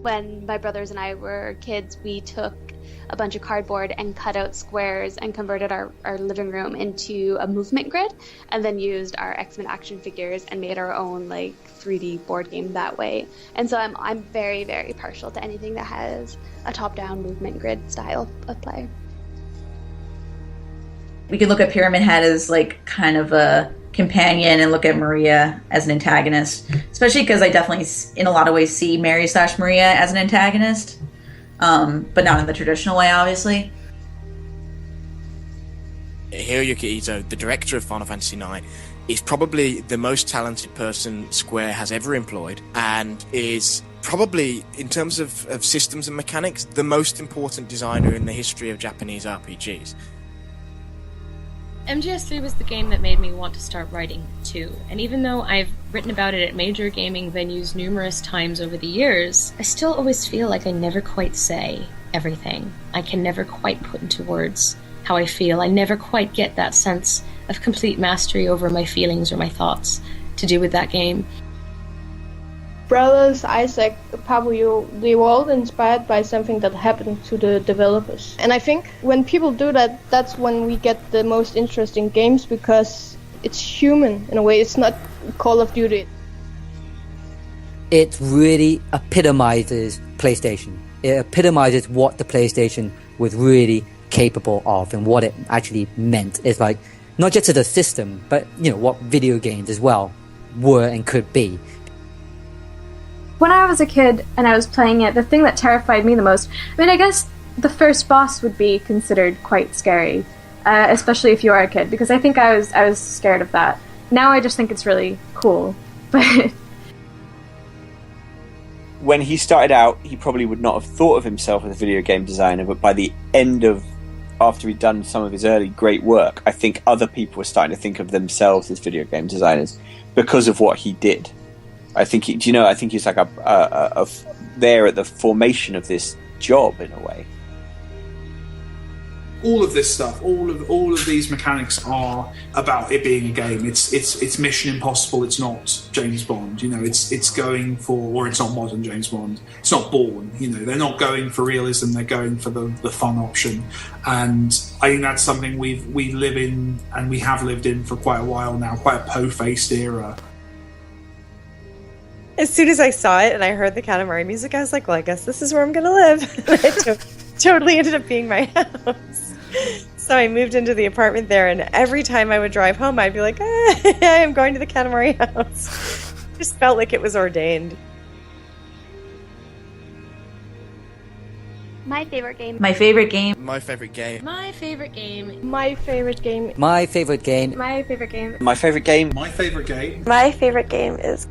When my brothers and I were kids, we took a bunch of cardboard and cut out squares and converted our living room into a movement grid, and then used our X-Men action figures and made our own like 3D board game that way. And so I'm very, very partial to anything that has a top-down movement grid style of play. We could look at Pyramid Head as like kind of a companion and look at Maria as an antagonist, especially because I definitely in a lot of ways see Mary/Maria as an antagonist, but not in the traditional way, obviously. Hiroyuki Ito, the director of Final Fantasy IX, is probably the most talented person Square has ever employed, and is probably, in terms of systems and mechanics, the most important designer in the history of Japanese RPGs. MGS3 was the game that made me want to start writing too, and even though I've written about it at major gaming venues numerous times over the years, I still always feel like I never quite say everything. I can never quite put into words how I feel. I never quite get that sense of complete mastery over my feelings or my thoughts to do with that game. Brothers Isaac, Pablo, they were all inspired by something that happened to the developers. And I think when people do that, that's when we get the most interesting games, because it's human in a way. It's not Call of Duty. It really epitomizes PlayStation. It epitomizes what the PlayStation was really capable of and what it actually meant. It's like, not just as a system, but what video games as well were and could be. When I was a kid and I was playing it, the thing that terrified me the most, I guess the first boss would be considered quite scary, especially if you are a kid, because I think I was scared of that. Now I just think it's really cool, but... When he started out, he probably would not have thought of himself as a video game designer, but by the end of, after he'd done some of his early great work, I think other people were starting to think of themselves as video game designers because of what he did. I think he's like there at the formation of this job in a way. All of this stuff, all of these mechanics are about it being a game. It's Mission Impossible. It's not James Bond. It's going for, or it's not modern James Bond. It's not Bourne. They're not going for realism. They're going for the fun option. And I think that's something we live in, and we have lived in for quite a while now. Quite a po-faced era. As soon as I saw it and I heard the Katamari music, I was like, well, I guess this is where I'm going to live. It totally ended up being my house. So I moved into the apartment there, and every time I would drive home, I'd be like, I am going to the Katamari house. Just felt like it was ordained. My favorite game. My favorite game. My favorite game. My favorite game. My favorite game. My favorite game. My favorite game. My favorite game. My favorite game. My favorite game is